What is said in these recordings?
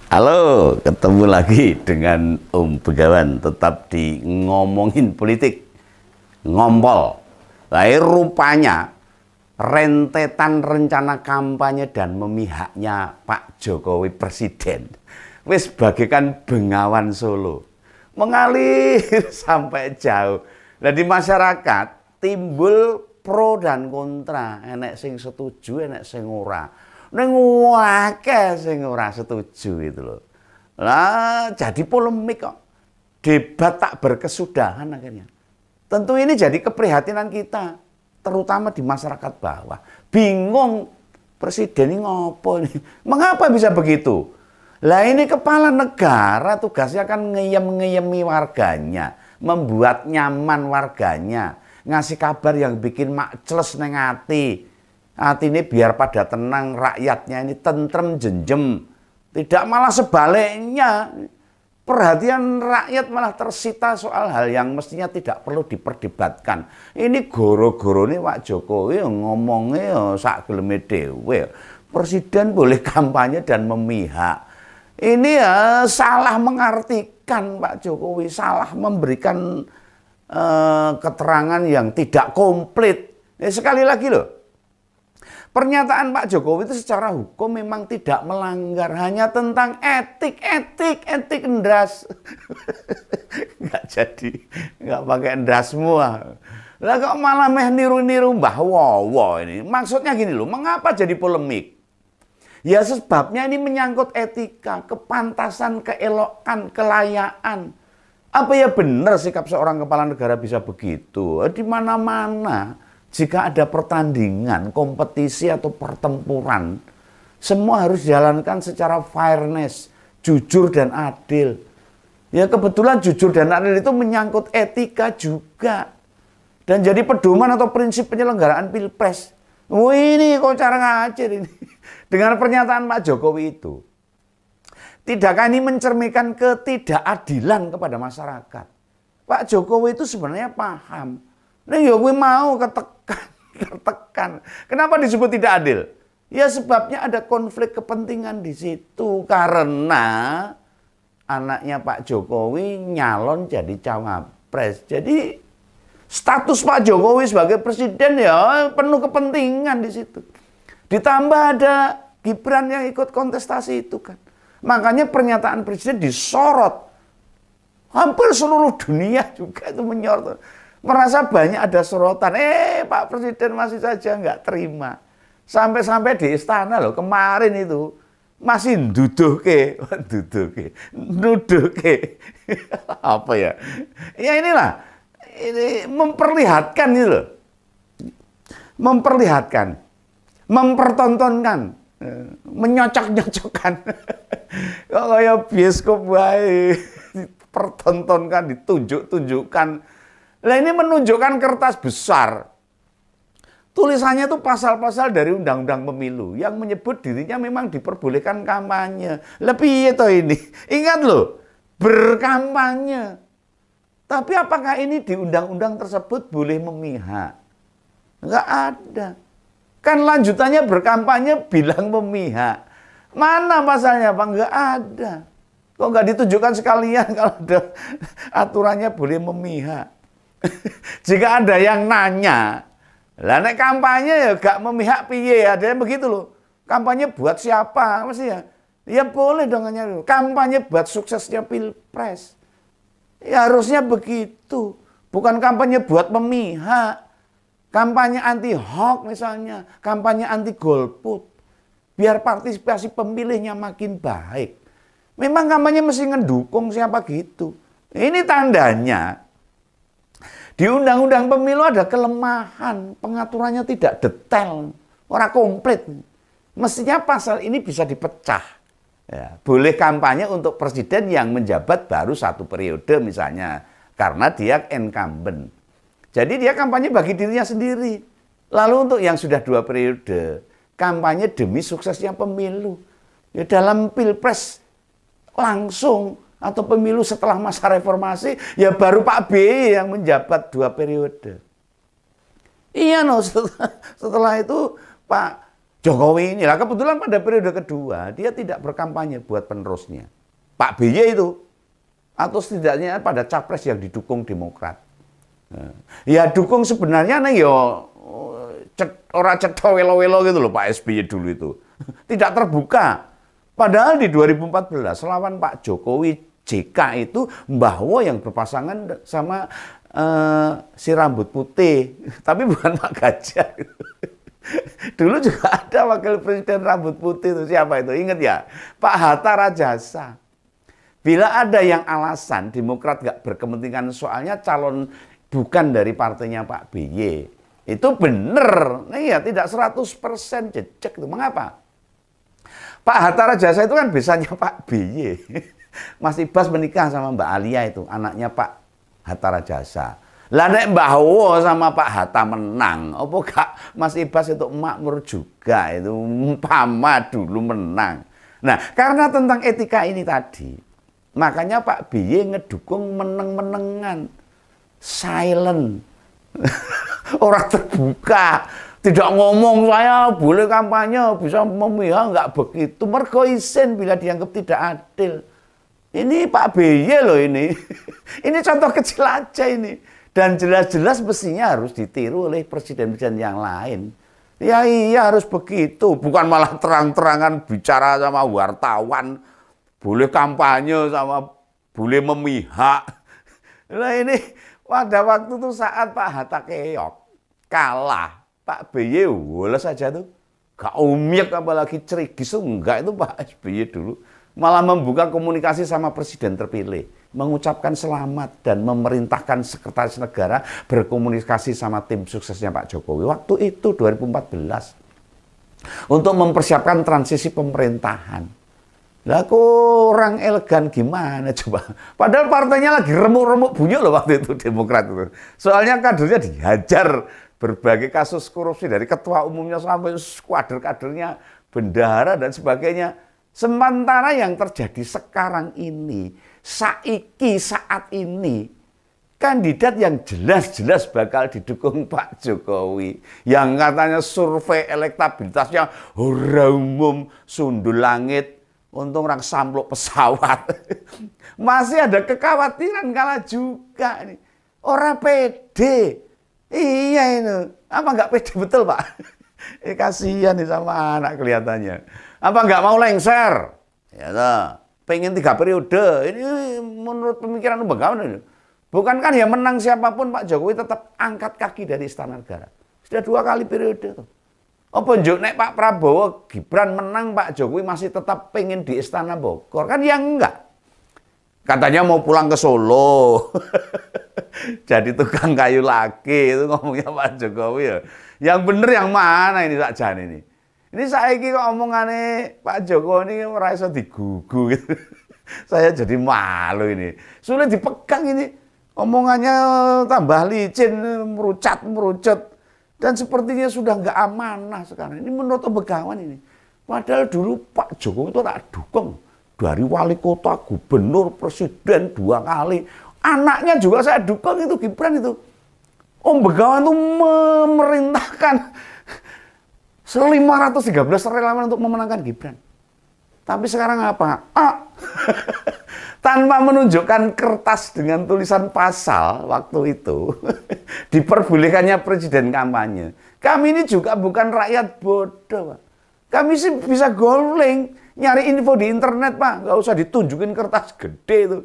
Halo, ketemu lagi dengan Om Begawan, tetap di ngomongin politik, ngompol. Rupanya rentetan rencana kampanye dan memihaknya Pak Jokowi Presiden wis bagaikan Bengawan Solo, mengalir sampai jauh. Nah, di masyarakat timbul pro dan kontra, enek sing setuju, enek sing ora. Neng akeh sing ora setuju itu loh. Lah jadi polemik kok. Debat tak berkesudahan akhirnya. Tentu ini jadi keprihatinan kita, terutama di masyarakat bawah. Bingung presiden ini ngopo ini? Mengapa bisa begitu? Lah ini kepala negara tugasnya kan ngeyem-ngeyemi warganya, membuat nyaman warganya, ngasih kabar yang bikin makcles neng ati. Hati ini biar pada tenang, rakyatnya ini tentrem jenjem. Tidak malah sebaliknya. Perhatian rakyat malah tersita soal hal yang mestinya tidak perlu diperdebatkan. Ini goro-goro ini Pak Jokowi ngomongnya sak geleme dhewe. Presiden boleh kampanye dan memihak. Ini salah mengartikan Pak Jokowi, salah memberikan keterangan yang tidak komplit. Sekali lagi loh. Pernyataan Pak Jokowi itu secara hukum memang tidak melanggar, hanya tentang etik ndas. Nggak jadi, nggak pakai ndas semua. Lah kok malah meh niru-niru Mbah Wowo ini. Maksudnya gini loh, mengapa jadi polemik? Ya sebabnya ini menyangkut etika, kepantasan, keelokan, kelayaan. Apa ya benar sikap seorang kepala negara bisa begitu? Di mana-mana. Jika ada pertandingan, kompetisi atau pertempuran, semua harus dijalankan secara fairness, jujur dan adil. Ya kebetulan jujur dan adil itu menyangkut etika juga. Dan jadi pedoman atau prinsip penyelenggaraan Pilpres. Oh ini kok cara ngacir ini. Dengan pernyataan Pak Jokowi itu. Tidakkah ini mencerminkan ketidakadilan kepada masyarakat? Pak Jokowi itu sebenarnya paham. Nah, ya gue mau ketekan. Kenapa disebut tidak adil? Ya sebabnya ada konflik kepentingan di situ karena anaknya Pak Jokowi nyalon jadi cawapres. Jadi status Pak Jokowi sebagai presiden ya penuh kepentingan di situ. Ditambah ada Gibran yang ikut kontestasi itu kan. Makanya pernyataan presiden disorot. Hampir seluruh dunia juga itu menyorot. Merasa banyak ada sorotan, Pak Presiden masih saja nggak terima. Sampai-sampai di istana loh, kemarin itu masih nuduhke. Apa ya? Ya inilah, ini memperlihatkan itu loh. Memperlihatkan, mempertontonkan, menyocok-nyocokkan. Kok kayak bioskop baik, dipertontonkan, ditunjuk-tunjukkan. Nah ini menunjukkan kertas besar. Tulisannya itu pasal-pasal dari Undang-Undang Pemilu yang menyebut dirinya memang diperbolehkan kampanye. Lebih itu ini. Ingat loh, berkampanye. Tapi apakah ini di undang-undang tersebut boleh memihak? Enggak ada. Kan lanjutannya berkampanye bilang memihak. Mana pasalnya Pak? Enggak ada. Kok enggak ditunjukkan sekalian kalau ada aturannya boleh memihak? Jika ada yang nanya, lah nek kampanye ya gak memihak piye, ada yang begitu loh. Kampanye buat siapa mestinya? Ya boleh dong nanya. Kampanye buat suksesnya Pilpres. Ya harusnya begitu. Bukan kampanye buat memihak. Kampanye anti hoax misalnya, kampanye anti golput. Biar partisipasi pemilihnya makin baik. Memang kampanye mesti ngedukung siapa gitu. Ini tandanya di Undang-Undang Pemilu ada kelemahan, pengaturannya tidak detail, orang komplit. Mestinya pasal ini bisa dipecah. Ya, boleh kampanye untuk presiden yang menjabat baru 1 periode misalnya, karena dia incumbent. Jadi dia kampanye bagi dirinya sendiri. Lalu untuk yang sudah 2 periode, kampanye demi suksesnya pemilu. Ya, dalam Pilpres langsung. Atau pemilu setelah masa reformasi, ya baru Pak BY yang menjabat 2 periode. Iya, setelah itu Pak Jokowi ini. Lah kebetulan pada periode kedua dia tidak berkampanye buat penerusnya. Pak BY itu. Atau setidaknya pada capres yang didukung Demokrat. Ya dukung sebenarnya nih yo orang cetha welo-welo gitu loh Pak SBY dulu itu. Tidak terbuka. Padahal di 2014 lawan Pak Jokowi JK itu Mbah Wo yang berpasangan sama si rambut putih. Tapi bukan Pak Ganjar. Dulu juga ada wakil presiden rambut putih itu. Siapa itu? Ingat ya? Pak Hatta Rajasa. Bila ada yang alasan Demokrat gak berkepentingan soalnya calon bukan dari partainya Pak BY. Itu benar. Nah, ya tidak 100% jejak itu. Mengapa? Pak Hatta Rajasa itu kan bisanya Pak BY. Mas Ibas menikah sama Mbak Alia itu, anaknya Pak Hatta Rajasa. Lah nek Mbah Wo sama Pak Hatta menang, apa gak Mas Ibas itu makmur juga itu, umpama dulu menang. Nah, karena tentang etika ini tadi, makanya Pak BY ngedukung meneng-menengan, silent, orang terbuka. Tidak ngomong saya boleh kampanye, bisa memihak, nggak begitu. Mergo isin bila dianggap tidak adil. Ini Pak BY loh ini. Ini contoh kecil aja ini. Dan jelas-jelas mestinya harus ditiru oleh presiden-presiden yang lain. Ya iya harus begitu. Bukan malah terang-terangan bicara sama wartawan. Boleh kampanye sama boleh memihak. Nah ini pada waktu itu saat Pak Hatta keok kalah. Pak BY woles saja tuh. Gak umyak apalagi cerigis tuh enggak itu Pak SBY dulu. Malah membuka komunikasi sama presiden terpilih. Mengucapkan selamat dan memerintahkan sekretaris negara berkomunikasi sama tim suksesnya Pak Jokowi. Waktu itu 2014. Untuk mempersiapkan transisi pemerintahan. Lah kok orang elegan gimana coba. Padahal partainya lagi remuk-remuk bunyi loh waktu itu Demokrat itu. Soalnya kadernya dihajar. Berbagai kasus korupsi dari ketua umumnya sampai kader-kadernya, bendahara dan sebagainya. Sementara yang terjadi sekarang ini, saiki saat ini, kandidat yang jelas-jelas bakal didukung Pak Jokowi. Yang katanya survei elektabilitasnya ora umum, sundul langit, untung orang sampluk pesawat. Masih ada kekhawatiran kalah juga nih. Orang pede. Iya itu. Apa nggak pede betul Pak? Kasihan nih sama anak kelihatannya. Apa nggak mau lengser? Ya toh. Pengen 3 periode. Ini menurut pemikiran bagaimana ini? Bukankah yang menang siapapun Pak Jokowi tetap angkat kaki dari Istana Negara. Sudah 2 kali periode tuh. Apa njuk nek Pak Prabowo Gibran menang Pak Jokowi masih tetap pengen di Istana Bogor? Kan ya enggak. Katanya mau pulang ke Solo. Jadi tukang kayu lagi itu ngomongnya Pak Jokowi ya. Yang bener yang mana ini Sakjan ini? Ini saiki kok omongannya Pak Jokowi ini ora iso digugu gitu. Saya jadi malu ini. Sulit dipegang ini. Omongannya tambah licin, merucut. Dan sepertinya sudah nggak amanah sekarang. Ini menurut Begawan ini. Padahal dulu Pak Jokowi itu tak dukung. Dari wali kota, gubernur, presiden 2 kali. Anaknya juga saya dukung itu, Gibran itu. Om Begawan itu memerintahkan 513 relawan untuk memenangkan Gibran. Tapi sekarang apa? Tanpa menunjukkan kertas dengan tulisan pasal waktu itu, diperbolehkannya presiden kampanye. Kami ini juga bukan rakyat bodoh, Pak. Kami sih bisa googling, nyari info di internet, Pak. Nggak usah ditunjukin kertas gede itu.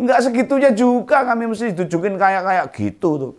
Nggak segitunya juga kami mesti ditunjukin kayak gitu tuh.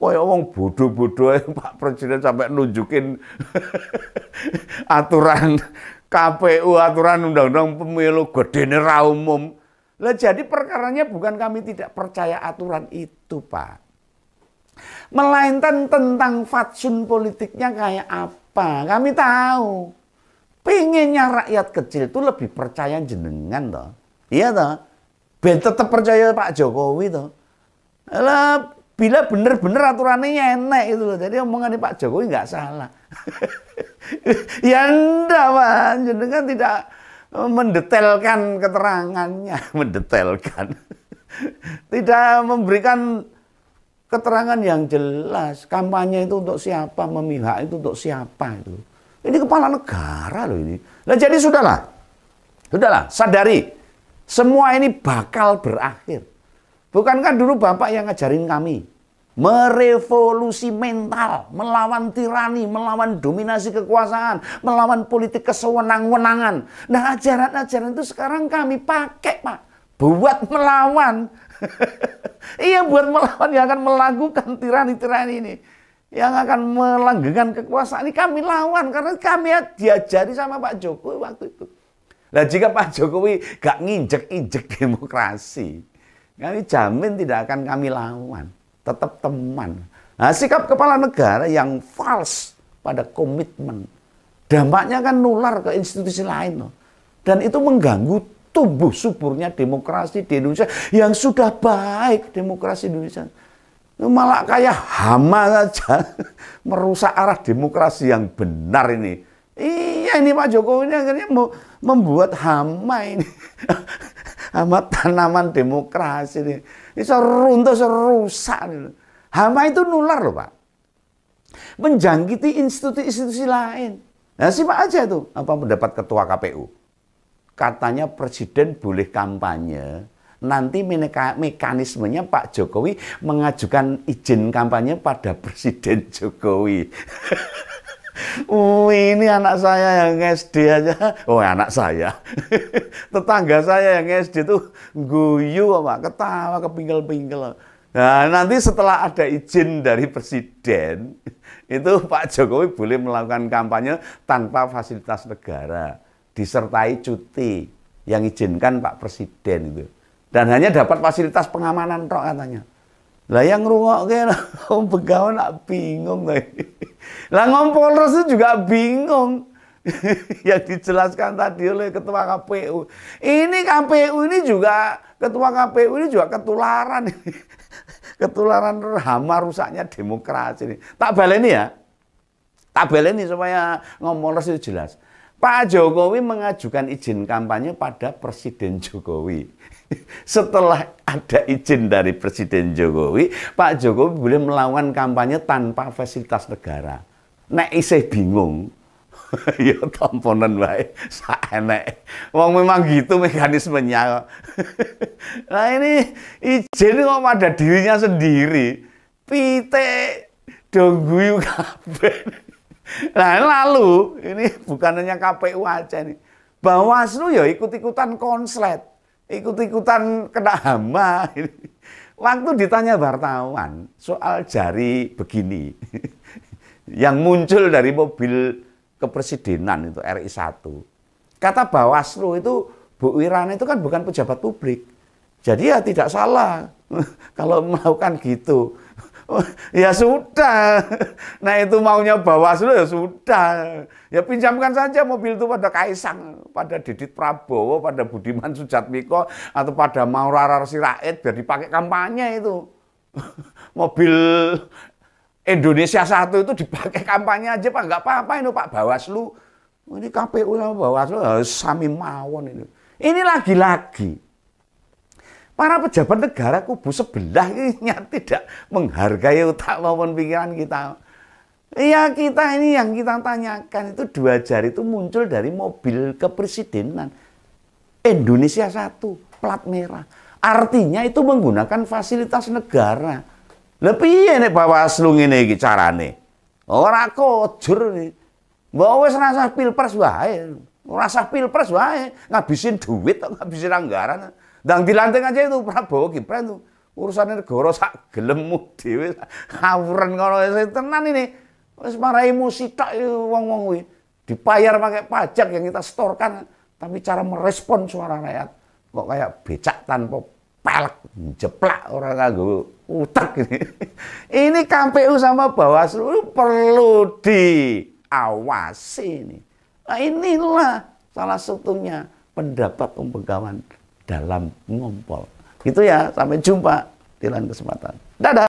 Kayak wong bodoh-bodoh Pak Presiden sampai nunjukin aturan KPU, aturan undang-undang pemilu gedene ra umum. Lah jadi perkaranya bukan kami tidak percaya aturan itu, Pak. Melainkan tentang fatsun politiknya kayak apa. Kami tahu. Pengennya rakyat kecil itu lebih percaya jenengan toh. Iya toh. Ben tetap percaya Pak Jokowi toh. Lah bila bener-bener aturannya enak itu loh. Jadi omongan Pak Jokowi nggak salah. Ya enggak, Pak. Jenengan tidak mendetailkan keterangannya, mendetailkan. Tidak memberikan keterangan yang jelas. Kampanye itu untuk siapa, memihak itu untuk siapa itu. Ini kepala negara loh ini. Nah jadi sudahlah, sadari semua ini bakal berakhir. Bukankah dulu Bapak yang ngajarin kami merevolusi mental, melawan tirani, melawan dominasi kekuasaan, melawan politik kesewenang-wenangan. Nah ajaran-ajaran itu sekarang kami pakai Pak, buat melawan. Iya, buat melawan yang akan melakukan tirani-tirani ini, yang akan melanggengkan kekuasaan ini kami lawan, karena kami diajari sama Pak Jokowi waktu itu. Nah jika Pak Jokowi gak nginjek-injek demokrasi, kami jamin tidak akan kami lawan. Tetap teman. Nah, sikap kepala negara yang false pada komitmen, dampaknya kan nular ke institusi lain loh. Dan itu mengganggu tumbuh suburnya demokrasi di Indonesia yang sudah baik. Demokrasi Indonesia malah kayak hama saja merusak arah demokrasi yang benar ini. Iya, ini Pak Jokowi ini akhirnya mau membuat hama ini. Hama tanaman demokrasi ini. Ini seruntuh, serusak. Hama itu nular loh Pak. Menjangkiti institusi-institusi lain. Nah simak aja tuh apa pendapat Ketua KPU. Katanya presiden boleh kampanye. Nanti mekanismenya Pak Jokowi mengajukan izin kampanye pada Presiden Jokowi. Ini anak saya yang SD aja. Oh anak saya. Tetangga saya yang SD tuh guyu Pak, ketawa kepingkel-pingkel. Nah nanti setelah ada izin dari Presiden, itu Pak Jokowi boleh melakukan kampanye tanpa fasilitas negara, disertai cuti yang izinkan Pak Presiden itu. Dan hanya dapat fasilitas pengamanan tok katanya. Lah yang ngrungokke Begawan nak bingung. Lah Ngompolres itu juga bingung. Yang dijelaskan tadi oleh Ketua KPU. Ini KPU ini juga, Ketua KPU ini juga ketularan. Ketularan hama rusaknya demokrasi ini. Tak baleni ya. Tak baleni supaya Ngompolres itu jelas. Pak Jokowi mengajukan izin kampanye pada Presiden Jokowi. Setelah ada izin dari Presiden Jokowi, Pak Jokowi boleh melakukan kampanye tanpa fasilitas negara. Nek isih bingung, ya tamponan wae, saenek. Wong memang gitu mekanismenya. Nah ini izin kok pada dirinya sendiri, pitik dongguyu kabeh. Nah lalu ini bukan hanya KPU aja nih, Bawaslu ya ikut-ikutan konslet, ikut-ikutan kena hama. Waktu ditanya wartawan soal jari begini yang muncul dari mobil kepresidenan itu RI 1, kata Bawaslu itu Bu Wirana itu kan bukan pejabat publik, jadi ya tidak salah kalau melakukan gitu. Oh, ya sudah, nah itu maunya Bawaslu ya sudah, ya pinjamkan saja mobil itu pada Kaisang, pada Didit Prabowo, pada Budiman Sujatmiko, atau pada Maurara Sirait biar dipakai kampanye itu. Mobil Indonesia 1 itu dipakai kampanye aja Pak, nggak apa-apa ini Pak Bawaslu. Ini KPU sama Bawaslu harus sami mawon ini. Ini lagi-lagi para pejabat negara kubu sebelah ini tidak menghargai otak maupun pikiran kita. Ya kita ini yang kita tanyakan itu 2 jari itu muncul dari mobil kepresidenan Indonesia 1 plat merah. Artinya itu menggunakan fasilitas negara. Lah piye nek Bawaslu ngene iki carane? Ora kojur iki. Mbok wis rasah pilpres wae. Rasah pilpres wae, ngabisin duit kok ngabisin anggaran. Dan dilantik aja itu Prabowo Gibran itu urusan negara sak gelemmu dhewe ngawuren ngono tenan ini. Wis marai emosi tok wong-wong kuwi. Dibayar pakai pajak yang kita setorkan, tapi cara merespon suara rakyat kok kayak becak tanpa pelek, jeplak orang nganggo utek ini. Ini KPU sama Bawaslu perlu diawasi ini. Nah, inilah salah satunya pendapat Om Begawan dalam ngompol. Gitu ya, sampai jumpa di lain kesempatan. Dadah.